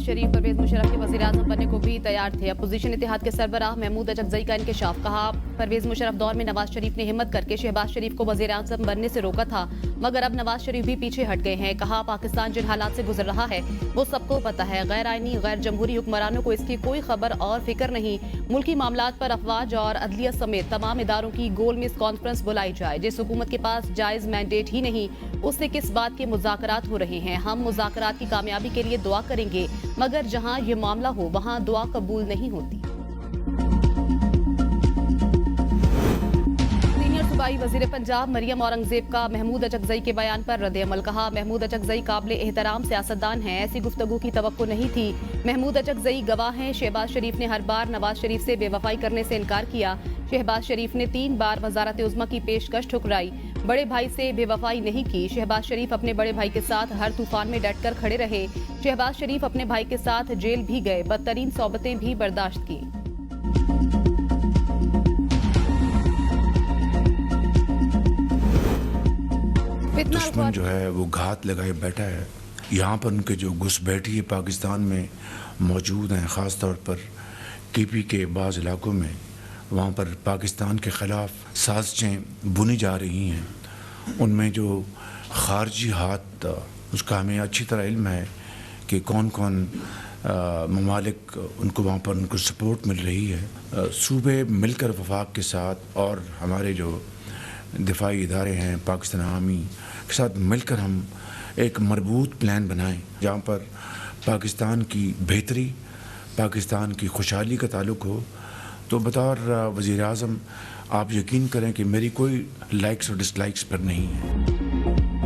शरीफ परवेज मुशर्रफ के वज़ीर-ए-आज़म बनने को भी तैयार थे। अपोजिशन इत्तेहाद के सरबराह महमूद अचकज़ई का इंकशाफ। कहा, परवेज मुशर्रफ दौर में नवाज शरीफ ने हिम्मत करके शहबाज शरीफ को वज़ीर-ए-आज़म बनने से रोका था, मगर अब नवाज शरीफ भी पीछे हट गए हैं। कहा, पाकिस्तान जिन हालात से गुजर रहा है वो सबको पता है। गैर आईनी गैर जमहूरी हुक्मरानों को इसकी कोई खबर और फिक्र नहीं। मुल्की मामलात पर अफवाज और अदलिया समेत तमाम इदारों की गोल मिस कॉन्फ्रेंस बुलाई जाए। जिस हुकूमत के पास जायज मैंडेट ही नहीं, उससे किस बात के मुज़ाकरात हो रहे हैं। हम मुज़ाकरात की कामयाबी के लिए दुआ करेंगे, मगर जहां ये मामला हो वहां दुआ कबूल नहीं होती। सीनियर सूबाई वजीर पंजाब मरियम औरंगजेब का महमूद अचकज़ई के बयान पर रद्द-ए-अमल। कहा, महमूद अचकज़ई काबिल एहतराम सियासतदान हैं, ऐसी गुफ्तगू की तवक्को नहीं थी। महमूद अचकज़ई गवाह हैं। शहबाज शरीफ ने हर बार नवाज शरीफ से बेवफाई करने से इनकार किया। शहबाज शरीफ ने 3 बार वजारत उज़्मा की पेशकश ठुकराई। बड़े भाई से बेवफाई नहीं की। शहबाज शरीफ अपने बड़े भाई के साथ हर तूफान में डटकर खड़े रहे। शहबाज शरीफ अपने भाई के साथ जेल भी गए, बदतरीन सोबतें भी बर्दाश्त की। दुश्मन जो है वो घात लगाए बैठा है। यहाँ पर उनके जो घुसपैठी पाकिस्तान में मौजूद हैं, ख़ास तौर पर केपी के बाज़ इलाकों में, वहाँ पर पाकिस्तान के ख़िलाफ़ साजिशें बुनी जा रही हैं। उनमें जो ख़ारजी हाथ, उसका हमें अच्छी तरह इल्म है कि कौन कौन ममालिक उनको वहाँ पर उनको सपोर्ट मिल रही है। सूबे मिलकर वफाक के साथ और हमारे जो दिफाई इदारे हैं पाकिस्तान आर्मी के साथ मिलकर हम एक मजबूत प्लान बनाएं, जहाँ पर पाकिस्तान की बेहतरी, पाकिस्तान की खुशहाली का ताल्लुक़ हो। तो बतौर वज़ीर-ए-आज़म आप यकीन करें कि मेरी कोई लाइक्स और डिसलाइक्स पर नहीं है।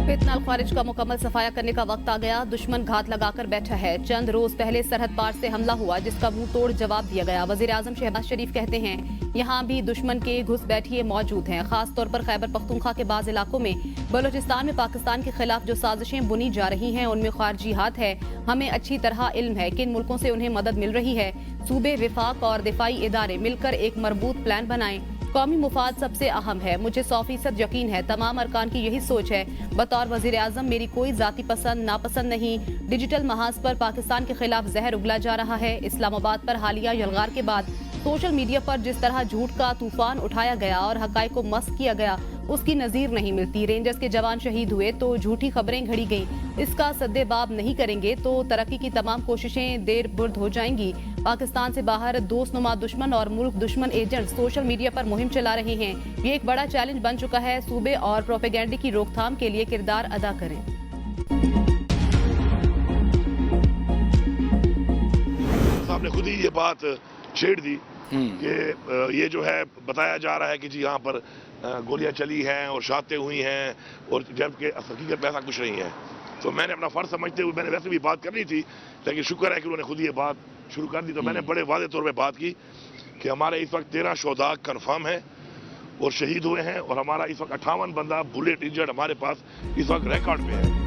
फितना खारिज का मुकम्मल सफाया करने का वक्त आ गया। दुश्मन घात लगाकर बैठा है। चंद रोज पहले सरहद पार से हमला हुआ, जिसका मुंह तोड़ जवाब दिया गया। वज़ीर-ए-आज़म शहबाज शरीफ कहते हैं, यहाँ भी दुश्मन के घुसपैठिए मौजूद हैं। खास तौर पर खैबर पख्तूनख्वा के बाज़ इलाकों में, बलोचिस्तान में पाकिस्तान के खिलाफ जो साजिशें बुनी जा रही हैं उनमें खारजी हाथ है। हमें अच्छी तरह इल्म है किन मुल्कों से उन्हें मदद मिल रही है। सूबे, विफाक और दिफाई इदारे मिलकर एक मजबूत प्लान बनाएं। कौमी मुफाद सबसे अहम है। मुझे 100% यकीन है तमाम अरकान की यही सोच है। बतौर वज़ीर-ए-आज़म मेरी कोई जाती पसंद नापसंद नहीं। डिजिटल महाज पर पाकिस्तान के खिलाफ जहर उगला जा रहा है। इस्लामाबाद पर हालिया यलगार के बाद सोशल मीडिया पर जिस तरह झूठ का तूफान उठाया गया और हकाइक को मस्क किया गया, उसकी नजीर नहीं मिलती। रेंजर्स के जवान शहीद हुए तो झूठी खबरें घड़ी गईं। इसका सद्देबाब नहीं करेंगे तो तरक्की की तमाम कोशिशें देर बुर्द हो जाएंगी। पाकिस्तान से बाहर दोस्तनुमा दुश्मन और मुल्क दुश्मन एजेंट सोशल मीडिया पर मुहिम चला रहे हैं। ये एक बड़ा चैलेंज बन चुका है। सूबे और प्रोपेगेंडे की रोकथाम के लिए किरदार अदा करें। आपने खुद ही ये बात छेड़ दी कि ये जो है बताया जा रहा है कि जी यहाँ पर गोलियां चली हैं और शातें हुई हैं, और जबकि हकीकत में ऐसा कुछ नहीं है। तो मैंने अपना फ़र्ज समझते हुए मैंने वैसे भी बात करनी थी, लेकिन शुक्र है कि उन्होंने खुद ये बात शुरू कर दी। तो मैंने बड़े वादे तौर पे बात की कि हमारे इस वक्त 13 शोधा कन्फर्म है और शहीद हुए हैं, और हमारा इस वक्त 58 बंदा बुलेट इंजर्ड हमारे पास इस वक्त रिकॉर्ड पे है।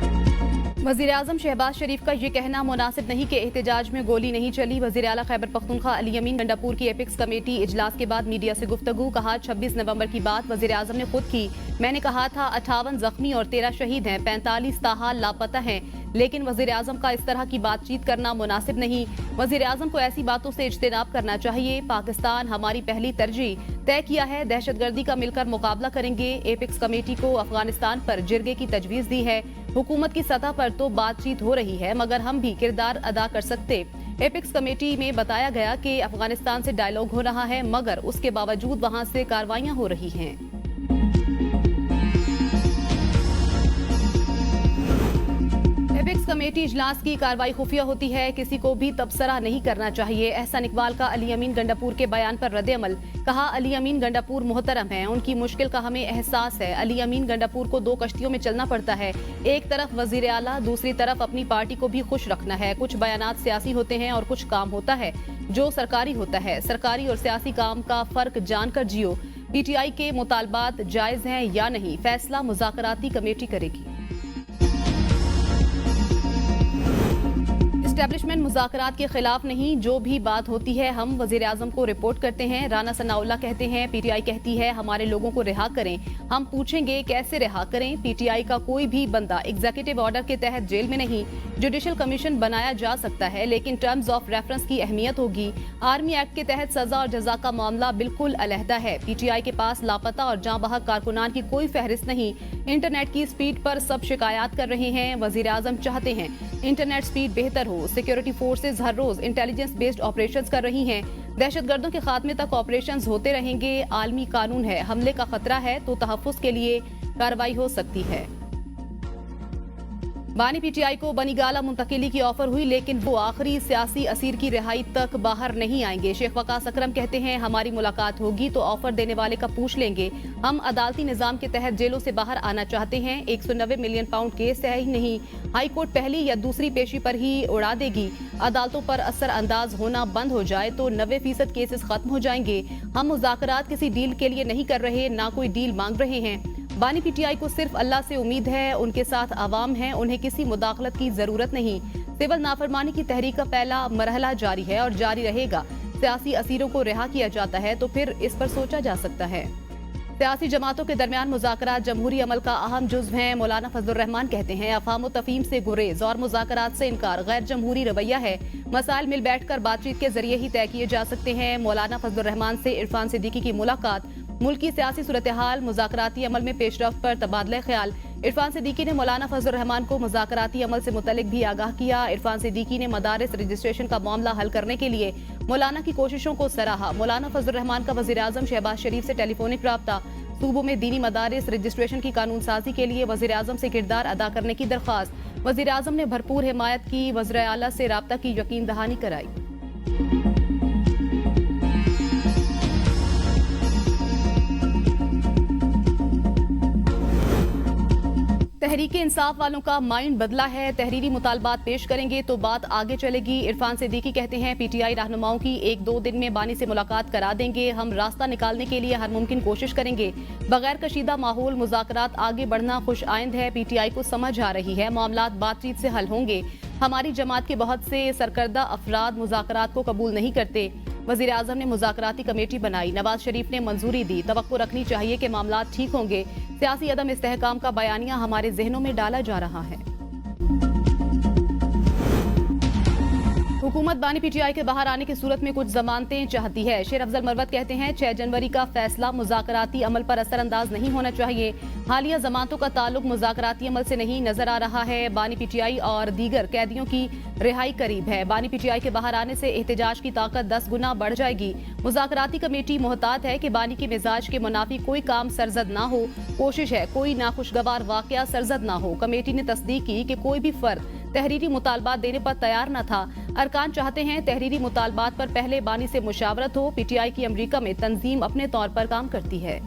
वज़ीर-ए-आज़म शहबाज शरीफ का ये कहना मुनासिब नहीं कि एहतजाज में गोली नहीं चली। वज़ीर आला खैबर पख्तूनख्वा अली अमीन गंडापुर की एपिक्स कमेटी इजलास के बाद मीडिया से गुफ्तगू। कहा, 26 नवंबर की बात वज़ीर-ए-आज़म ने खुद की। मैंने कहा था 58 जख्मी और 13 शहीद हैं, 45 ताहाल लापता हैं, लेकिन वज़ीर-ए-आज़म का इस तरह की बातचीत करना मुनासिब नहीं। वज़ीर-ए-आज़म को ऐसी बातों से इज्तिनाब करना चाहिए। पाकिस्तान हमारी पहली तरजीह। तय किया है दहशतगर्दी का मिलकर मुकाबला करेंगे। एपिक्स कमेटी को अफगानिस्तान पर जिरगे की तजवीज़ दी है। हुकूमत की सतह पर तो बातचीत हो रही है, मगर हम भी किरदार अदा कर सकते। एपिक्स कमेटी में बताया गया कि अफगानिस्तान से डायलॉग हो रहा है, मगर उसके बावजूद वहां से कार्रवाइयां हो रही हैं। एपिक्स कमेटी इजलास की कार्रवाई खुफिया होती है, किसी को भी तबसरा नहीं करना चाहिए। एहसन इकबाल का अली अमीन गंडापुर के बयान पर रद्द-ए-अमल। कहा, अली अमीन गंडापुर मोहतरम है, उनकी मुश्किल का हमें एहसास है। अली अमीन गंडापुर को 2 कश्तियों में चलना पड़ता है। एक तरफ वजीर आला, दूसरी तरफ अपनी पार्टी को भी खुश रखना है। कुछ बयानात सियासी होते हैं और कुछ काम होता है जो सरकारी होता है। सरकारी और सियासी काम का फर्क जानकर जियो। पीटीआई के मुतालबात जायज हैं या नहीं, फैसला मुज़ाकराती कमेटी करेगी। एस्टेब्लिशमेंट मुज़ाकरात के खिलाफ नहीं, जो भी बात होती है हम वज़ीर आज़म को रिपोर्ट करते हैं। राना सनाउल्लाह कहते हैं पीटीआई कहती है हमारे लोगों को रिहा करें, हम पूछेंगे कैसे रिहा करें। पीटीआई का कोई भी बंदा एग्जीक्यूटिव ऑर्डर के तहत जेल में नहीं, जुडिशल कमीशन बनाया जा सकता है, लेकिन टर्म्स ऑफ रेफरेंस की अहमियत होगी। आर्मी एक्ट के तहत सजा और जजा का मामला बिल्कुल अलहदा है। पीटीआई के पास लापता और जाँ बहक कारकुनान की कोई फहरिस्त नहीं। इंटरनेट की स्पीड पर सब शिकायत कर रहे हैं। वज़ीर आज़म चाहते हैं इंटरनेट स्पीड बेहतर हो। सिक्योरिटी फोर्सेज हर रोज इंटेलिजेंस बेस्ड ऑपरेशंस कर रही हैं। दहशतगर्दों के खात्मे तक ऑपरेशंस होते रहेंगे। आलमी कानून है, हमले का खतरा है तो तहफ्फुज़ के लिए कार्रवाई हो सकती है। बानी पीटीआई को बनीगाला मुंतकिली की ऑफर हुई, लेकिन वो आखिरी सियासी असीर की रिहाई तक बाहर नहीं आएंगे। शेख वकास अकरम कहते हैं हमारी मुलाकात होगी तो ऑफर देने वाले का पूछ लेंगे। हम अदालती निजाम के तहत जेलों से बाहर आना चाहते हैं। 190 मिलियन पाउंड केस है ही नहीं, हाई कोर्ट पहली या दूसरी पेशी पर ही उड़ा देगी। अदालतों पर असर अंदाज होना बंद हो जाए तो 90% केसेस खत्म हो जाएंगे। हम मुज़ाकरात किसी डील के लिए नहीं कर रहे, ना कोई डील मांग रहे हैं। बानी पीटीआई को सिर्फ अल्लाह से उम्मीद है, उनके साथ आवाम है, उन्हें किसी मुदाखलत की जरूरत नहीं। सिविल नाफरमानी की तहरीक का पहला मरहला जारी है और जारी रहेगा। सियासी असीरों को रिहा किया जाता है तो फिर इस पर सोचा जा सकता है। सियासी जमातों के दरमियान मुज़ाकरात जमहूरी अमल का अहम जुज़्व हैं। मौलाना फजलुर रहमान कहते हैं अफाम व तफहीम से गुरेज और मुज़ाकरात से इनकार गैर जमहूरी रवैया है। मसाइल मिल बैठकर बातचीत के जरिए ही तय किए जा सकते हैं। मौलाना फजलुर रहमान से इरफान सिद्दीकी की मुलाकात। मुल्की सियासी सूरत हाल, मुज़ाकराती अमल में पेशरफ्त पर तबादला ख्याल। इरफान सिद्दीकी ने मौलाना फजलुर रहमान को मुज़ाकराती अमल से मुतल्लिक भी आगाह किया। इरफान सिद्दीकी ने मदारिस रजिस्ट्रेशन का मामला हल करने के लिए मौलाना की कोशिशों को सराहा। मौलाना फजलुर रहमान का वज़ीर आज़म शहबाज शरीफ से टेलीफोनिक राब्ता। सूबों में दीनी मदारिस रजिस्ट्रेशन की कानून साजी के लिए वज़ीर आज़म से किरदार अदा करने की दरख्वास्त। वज़ीर आज़म ने भरपूर हिमायत की, वज़ीर आला से राब्ता की यकीन दहानी कराई। तहरीके इंसाफ वालों का माइंड बदला है, तहरीरी मुतालबात पेश करेंगे तो बात आगे चलेगी। इरफान सिद्दीकी कहते हैं पीटीआई रहनुमाओं की 1-2 दिन में बानी से मुलाकात करा देंगे। हम रास्ता निकालने के लिए हर मुमकिन कोशिश करेंगे। बगैर कशीदा माहौल मुज़ाकरात आगे बढ़ना खुश आइंद है। पीटीआई को समझ आ रही है मामलात बातचीत से हल होंगे। हमारी जमात के बहुत से सरकर्दा अफराद मुज़ाकरात को कबूल नहीं करते। वज़ीर आज़म ने मुज़ाकराती कमेटी बनाई, नवाज शरीफ ने मंजूरी दी। तवक्को रखनी चाहिए कि मामलात ठीक होंगे। सियासी अदम इस्तेहकाम का बयानिया हमारे जहनों में डाला जा रहा है। हुकूमत बानी पीटीआई के बाहर आने की सूरत में कुछ जमानतें चाहती है। शेर अफजल मरवत कहते हैं 6 जनवरी का फैसला मुज़ाकराती अमल पर असरअंदाज नहीं होना चाहिए। हालिया जमानतों का ताल्लुक मुज़ाकराती अमल से नहीं नजर आ रहा है। बानी पीटीआई और दीगर कैदियों की रिहाई करीब है। बानी पीटीआई के बाहर आने से एहतजाज की ताकत 10 गुना बढ़ जाएगी। मुज़ाकराती कमेटी मोहतात है कि बानी के मिजाज के मुनाफी कोई काम सरजद ना हो। कोशिश है कोई नाखुशगवार वाकया सरजद ना हो। कमेटी ने तस्दीक की कि कोई भी फर्द तहरीरी मुतालबात देने पर तैयार न था। अरकान चाहते हैं तहरीरी मुतालबात पर पहले बानी से मुशावरत हो। पीटीआई की अमरीका में तंजीम अपने तौर पर काम करती है।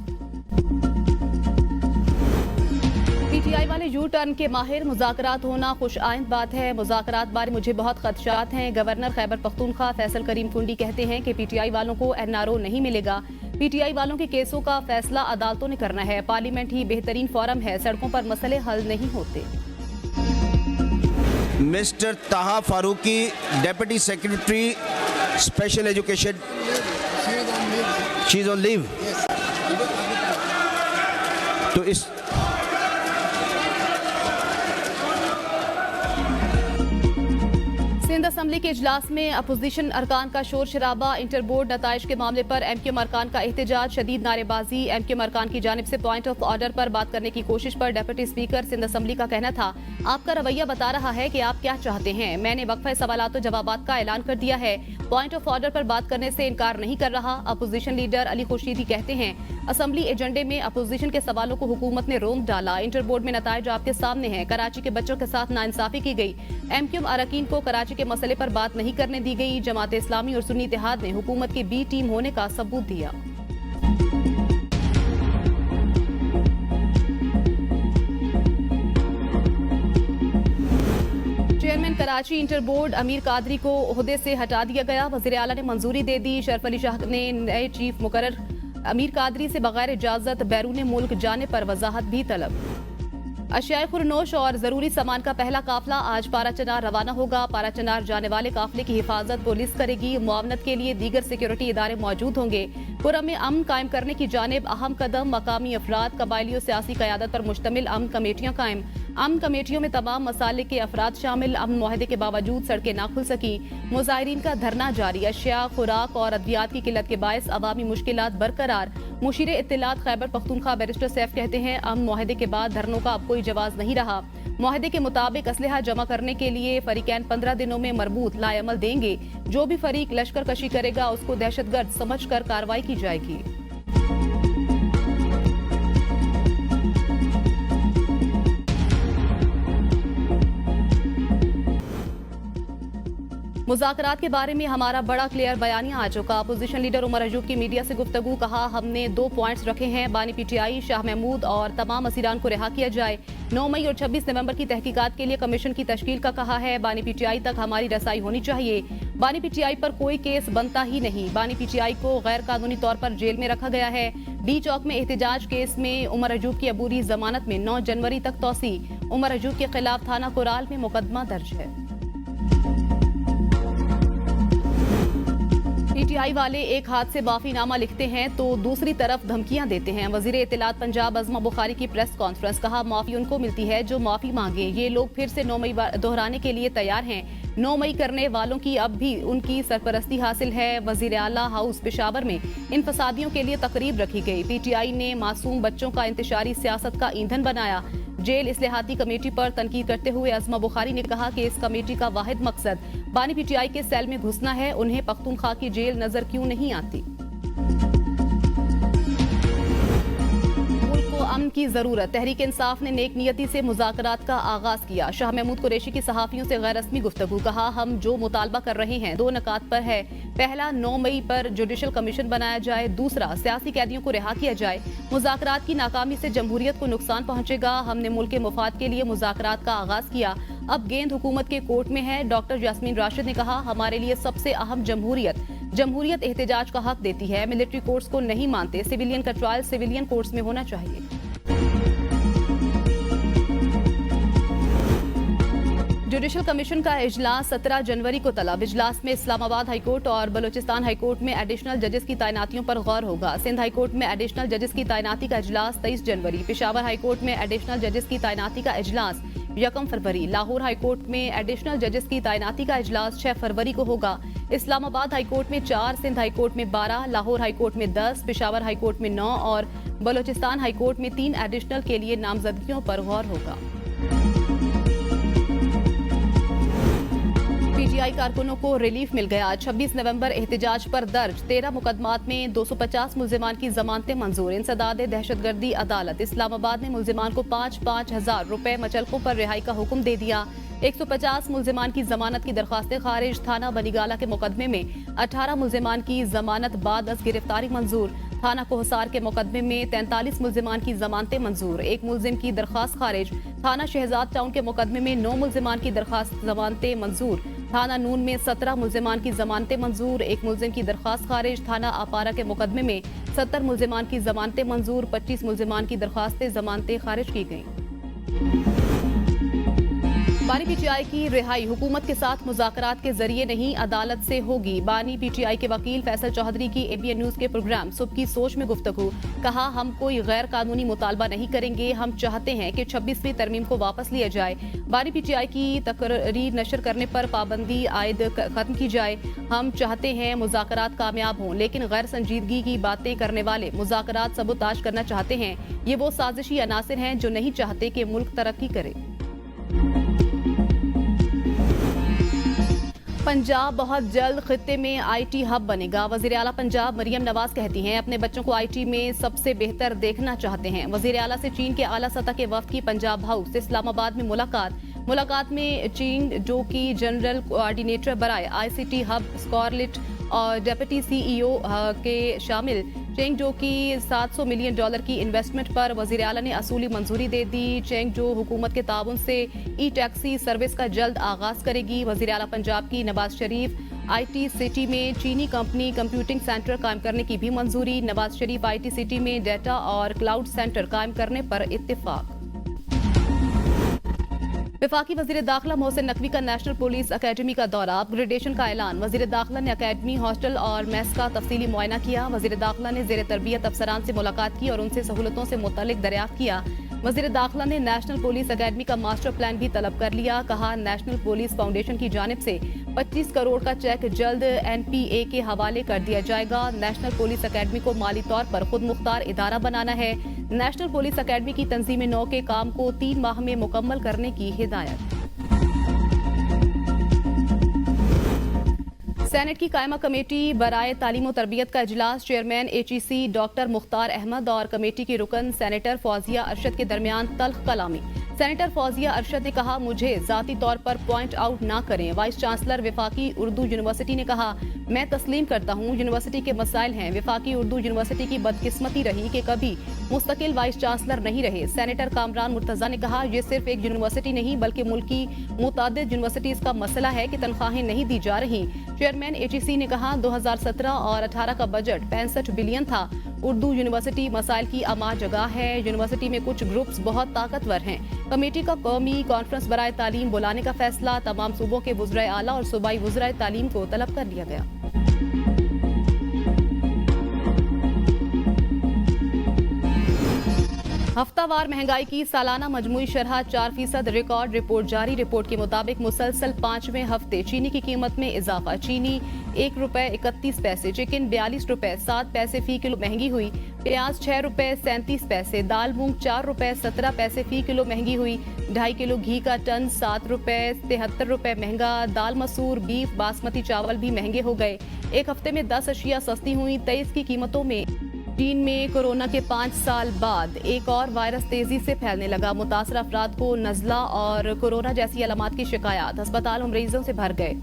पीटीआई वाले यू टर्न के माहिर, मुज़ाकरात होना खुश आइंद बात है। मुज़ाकरात बारे मुझे बहुत खदशात हैं। गवर्नर खैबर पख्तूनख्वा फैसल करीम कुंडी कहते हैं कि पीटीआई वालों को एनआरओ नहीं मिलेगा। पीटीआई वालों के केसों का फैसला अदालतों ने करना है। पार्लियामेंट ही बेहतरीन फोरम है, सड़कों पर मसले हल नहीं होते। Mister Taha Farooqui, deputy secretary special education, she is on leave. तो इस सिंध असम्बली के इजलास में अपोजिशन अरकान का शोर शराबा। इंटर बोर्ड नताइज के मामले पर एमक्यूएम अरकान का एहतजाज, शदीद नारेबाजी। एमक्यूएम अरकान की जानिब से पॉइंट ऑफ ऑर्डर पर बात करने की कोशिश पर डिप्टी स्पीकर सिंध असम्बली का कहना था आपका रवैया बता रहा है कि आप क्या चाहते हैं। मैंने वक्फे सवालात और जवाबात का ऐलान कर दिया है, पॉइंट ऑफ ऑर्डर पर बात करने से इनकार नहीं कर रहा। अपोजिशन लीडर अली खुर्शीदी कहते हैं असम्बली एजेंडे में अपोजिशन के सवालों को हुकूमत ने रोक डाला। इंटर बोर्ड में नताइज आपके सामने हैं। कराची के बच्चों के साथ नाइंसाफी की गई। एमक्यूएम अरकान को कराची के मसले पर बात नहीं करने दी गई। जमात इस्लामी और सुन्नी इत्तेहाद ने हुकूमत की बी टीम होने का सबूत दिया। चेयरमैन कराची इंटर बोर्ड अमीर कादरी को ओहदे से हटा दिया गया। वज़ीर आला ने मंजूरी दे दी। शरफ अली शाह ने नए चीफ मुकर्रर अमीर कादरी से बगैर इजाजत बैरून मुल्क जाने पर वजाहत भी तलब। अशियाए खुरनोश और जरूरी सामान का पहला काफिला आज पाराचनार रवाना होगा। पाराचनार जाने वाले काफिले की हिफाजत पुलिस करेगी। मुआवनत के लिए दीगर सिक्योरिटी इदारे मौजूद होंगे। पुरम में अमन कायम करने की जानिब अहम कदम। मकामी अफराद, कबायलियों, सियासी क़यादत पर मुश्तमिल अमन कमेटियां कायम। अमन कमेटियों में तमाम मसाले के अफराद शामिल। अमन मुआहदे के बावजूद सड़कें ना खुल सकी। मुजाहिरीन का धरना जारी। अशिया, खुराक और अद्वियात की किल्लत के बायस अवामी मुश्किलात बरकरार। मुशीर इत्तलात खैबर पख्तूनख्वा बैरिस्टर सैफ कहते हैं, अमन मुआहदे के बाद धरनों का अब कोई जवाब नहीं रहा। मुआहदे के मुताबिक असलहा जमा करने के लिए फरीकैन 15 दिनों में मरबूत लाएअमल देंगे। जो भी फरीक लश्कर कशी करेगा उसको दहशतगर्द समझकर कार्रवाई की जाएगी। मुज़ाकरात के बारे में हमारा बड़ा क्लियर बयानिया आ चुका। अपोजिशन लीडर उमर अयूब की मीडिया से गुफ्तगू। कहा, हमने 2 पॉइंट्स रखे हैं। बानी पीटीआई, शाह महमूद और तमाम असीरान को रिहा किया जाए। 9 मई और 26 नवंबर की तहकीकात के लिए कमीशन की तश्कील का कहा है। बानी पीटीआई तक हमारी रसाई होनी चाहिए। बानी पीटीआई पर कोई केस बनता ही नहीं। बानी पीटीआई को गैर कानूनी तौर पर जेल में रखा गया है। डी चौक में एहतजाज केस में उमर अयूब की अबूरी जमानत में 9 जनवरी तक तौसी। उमर अयूब के खिलाफ थाना कोराल में मुकदमा दर्ज है। पीटीआई वाले एक हाथ से माफीनामा लिखते हैं तो दूसरी तरफ धमकियां देते हैं। वजीर इत्तलात पंजाब अज़मा बुखारी की प्रेस कॉन्फ्रेंस। कहा, माफी उनको मिलती है जो माफी मांगे। ये लोग फिर से 9 मई दोहराने के लिए तैयार हैं। 9 मई करने वालों की अब भी उनकी सरपरस्ती हासिल है। वजीर आला हाउस पेशावर में इन फसादियों के लिए तकरीब रखी गई। पीटीआई ने मासूम बच्चों का इंतशारी सियासत का ईंधन बनाया। जेल इस्लाहाती कमेटी पर तनकीद करते हुए अज़मा बुखारी ने कहा कि इस कमेटी का वाहिद मकसद बानी पीटीआई के सेल में घुसना है। उन्हें पख्तूनख्वा की जेल नजर क्यों नहीं आती। मुल्क को अमन की जरूरत। तहरीक इंसाफ ने नेक नियति से मुज़ाकरात का आगाज किया। शाह महमूद कुरैशी की सहाफियों से गैर रस्मी गुफ्तगू। कहा, हम जो मुतालबा कर रहे हैं 2 नकात पर है। पहला, 9 मई पर जुडिशल कमीशन बनाया जाए। दूसरा, सियासी कैदियों को रिहा किया जाए। मुज़ाकरात की नाकामी से जमहूरियत को नुकसान पहुंचेगा। हमने मुल्क के मुफाद के लिए मुज़ाकरात का आगाज किया। अब गेंद हुकूमत के कोर्ट में है। डॉक्टर यास्मीन राशिद ने कहा, हमारे लिए सबसे अहम जमहूरियत एहतजाज का हक देती है। मिलिट्री कोर्ट्स को नहीं मानते। सिविलियन का ट्रायल सिविलियन कोर्ट्स में होना चाहिए। जुडिशल कमीशन का इजलास 17 जनवरी को तलब। इजलास में इस्लामाबाद हाईकोर्ट और बलूचिस्तान हाईकोर्ट में एडिशनल जजेस की तैनातियों पर गौर होगा। सिंध हाईकोर्ट में एडिशनल जजेस की तैनाती का इजलास 23 जनवरी। पेशावर हाईकोर्ट में एडिशनल जजेस की तैनाती का इजलास 1 फरवरी। लाहौर हाईकोर्ट में एडिशनल जजेस की तैनाती का इजलास 6 फरवरी को होगा। इस्लामाबाद हाईकोर्ट में 4, सिंध हाईकोर्ट में 12, लाहौर हाईकोर्ट में 10, पेशावर हाईकोर्ट में 9 और बलूचिस्तान हाईकोर्ट में 3 एडिशनल के लिए नामजदगियों पर गौर होगा। पीटीआई कारकुनों को रिलीफ मिल गया। 26 नवंबर एहतजाज पर दर्ज 13 मुकदमात में 250 मुल्जिमान की जमानतें मंजूर। इंसदाद दहशतगर्दी अदालत इस्लामाबाद ने मुल्जिमान को 5-5 हजार रुपए मचलकों पर रिहाई का हुक्म दे दिया। 150 मुल्जिमान की जमानत की दरखास्तें खारिज। थाना बनीगाला के मुकदमे में 18 मुल्जिमान की जमानत बाद अज गिरफ्तारी मंजूर। थाना कोहसार के मुकदमे में 43 मुल्जिमान की जमानतें मंजूर। 1 मुल्जिम की दरखास्त खारिज। थाना शहजाद टाउन के मुकदमे में 9 मुल्जिमान की दरखास्त जमानतें मंजूर। थाना नून में 17 मुल्जिमान की जमानतें मंजूर। 1 मुल्जिम की दरखास्त खारिज। थाना आपारा के मुकदमे में 70 मुल्जिमान की जमानतें मंजूर। 25 मुल्जिमान की दरखास्तें जमानतें खारिज की गईं। बानी पीटीआई की रिहाई हुकूमत के साथ मुज़ाकरात के जरिए नहीं, अदालत से होगी। बानी पीटीआई के वकील फैसल चौधरी की एबीएन न्यूज के प्रोग्राम सुबह की सोच में गुफ्तगू। कहा, हम कोई गैर कानूनी मुतालबा नहीं करेंगे। हम चाहते हैं कि 26वीं तरमीम को वापस लिया जाए। बानी पीटीआई की तकरीर नशर करने पर पाबंदी आयद खत्म की जाए। हम चाहते हैं मुज़ाकरात कामयाब हों, लेकिन गैर संजीदगी की बातें करने वाले मुज़ाकरात सबूताज करना चाहते हैं। ये वो साजिशी अनासिर हैं जो नहीं चाहते कि मुल्क तरक्की करे। पंजाब बहुत जल्द खित्ते में आईटी हब बनेगा। वजीर आला पंजाब मरियम नवाज कहती हैं, अपने बच्चों को आईटी में सबसे बेहतर देखना चाहते हैं। वजीर आला से चीन के आला सतह के वफ्द की पंजाब हाउस इस्लामाबाद में मुलाकात में चीन जो कि जनरल कोऑर्डिनेटर बराए आईसीटी हब स्कॉरलिट और डिप्टी सीईओ के शामिल चेंग जो की $700 मिलियन की इन्वेस्टमेंट पर वजीर आला ने असूली मंजूरी दे दी। चेंग जो हुकूमत के ताउन से ई टैक्सी सर्विस का जल्द आगाज करेगी। वजीर आला पंजाब की नवाज शरीफ आईटी सिटी में चीनी कंपनी कंप्यूटिंग सेंटर कायम करने की भी मंजूरी। नवाज शरीफ आईटी सिटी में डेटा और क्लाउड सेंटर कायम करने पर इत्तेफाक। वफाकी वजीर दाखिला मोहसिन नकवी का नेशनल पुलिस अकेडमी का दौरा, अपग्रेडेशन का ऐलान। वजीर दाखिला ने अकेडमी, हॉस्टल और मेस का तफसीली मुआयना किया। वजीर दाखिला ने जेर तरबियत अफसरान से मुलाकात की और उनसे सहूलतों से मुतल्लिक दरियाफ्त किया। वजीर दाखिला ने नेशनल पुलिस अकेडमी का मास्टर प्लान भी तलब कर लिया। कहा, नेशनल पुलिस फाउंडेशन की जानिब से 25 करोड़ का चेक जल्द NPA के हवाले कर दिया जाएगा। नेशनल पुलिस अकेडमी को माली तौर पर खुद मुख्तार इदारा बनाना है। नेशनल पुलिस अकेडमी की तंजीम नौ के काम को 3 माह में मुकम्मल करने की हिदायत। सेनेट की कायमा कमेटी बराए तालीम और तरबियत का इजलास, chairman HEC doctor Mukhtar Ahmed और कमेटी की रुकन सेनेटर फौजिया अरशद के दरमियान तल्ख कलामी। सेनेटर फौजिया अरशद ने कहा, मुझे जाती तौर पर पॉइंट आउट ना करें। वाइस चांसलर वफाकी उर्दू यूनिवर्सिटी ने कहा, मैं तस्लीम करता हूँ यूनिवर्सिटी के मसाइल हैं। वफाकी उर्दू यूनिवर्सिटी की बदकिस्मती रही कि कभी मुस्तकिल वाइस चांसलर नहीं रहे। सेनेटर कामरान मुर्तजा ने कहा, यह सिर्फ एक यूनिवर्सिटी नहीं बल्कि मुल्क की मुतादिद यूनिवर्सिटीज का मसला है कि तनख्वाहें नहीं दी जा रही। चेयरमैन HEC ने कहा, 2017 और 18 का बजट 65 बिलियन था। उर्दू यूनिवर्सिटी मसाइल की अमा जगह है। यूनिवर्सिटी में कुछ ग्रुप्स बहुत ताकतवर हैं। कमेटी का कौमी कॉन्फ्रेंस बराए तालीम बुलाने का फैसला, तमाम सूबों के वुज़राए आला और सूबाई वुज़राए तालीम को तलब कर लिया गया। हफ्तावार महंगाई की सालाना मजमूई शरह 4% रिकॉर्ड, रिपोर्ट जारी। रिपोर्ट के मुताबिक मुसलसल 5वें हफ्ते चीनी की कीमत में इजाफा। चीनी ₹1.31, चिकन ₹42.07 फी किलो महंगी हुई। प्याज ₹6.37, दाल मूंग ₹4.17 फी किलो महंगी हुई। 2.5 किलो घी का टन ₹7.73 महंगा। दाल मसूर, बीफ, बासमती चावल भी महंगे हो गए। एक हफ्ते में 10 अशिया सस्ती हुई। 23 की कीमतों में। चीन में कोरोना के 5 साल बाद एक और वायरस तेजी से फैलने लगा। मुतासर अफराद को नज़ला और कोरोना जैसी अलामात की शिकायत। अस्पताल मरीजों से भर गए।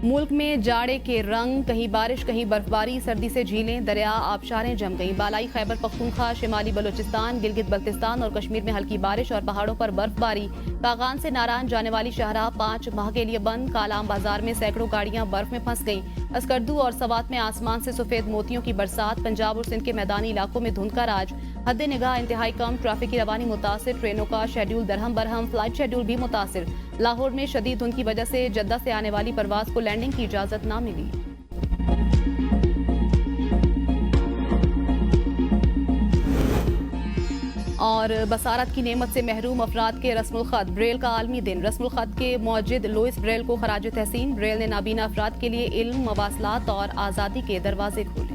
मुल्क में जाड़े के रंग, कहीं बारिश कहीं बर्फबारी। सर्दी से झीलें, दरिया, आबशारें जम गईं। बालाई खैबर पख्तूनख्वा, शिमाली बलूचिस्तान, गिलगित बल्तिस्तान और कश्मीर में हल्की बारिश और पहाड़ों पर बर्फबारी। कागान से नारायण जाने वाली शाहराह 5 माह के लिए बंद। कालाम बाजार में सैकड़ों गाड़ियां बर्फ में फंस गईं। अस्करदू और सवात में आसमान से सफेद मोतियों की बरसात। पंजाब और सिंध के मैदानी इलाकों में धुंध का राज। हद निगाह इंतहाई कम। ट्रैफिक की रवानी मुतासिर। ट्रेनों का शेड्यूल दरहम बरहम। फ्लाइट शेड्यूल भी मुतासिर। लाहौर में शदीद धुंध की वजह से जद्दा से आने वाली परवाज को लैंडिंग की इजाजत ना मिली। और बसारत की नेमत से महरूम अफराद के रस्मुल खत। ब्रेल का आलमी दिन। रस्मुल खत के मौजिद लुइस ब्रेल को खराज तहसीन। ब्रेल ने नाबीना अफराद के लिए इल्म, मवासलात और आज़ादी के दरवाजे खोले।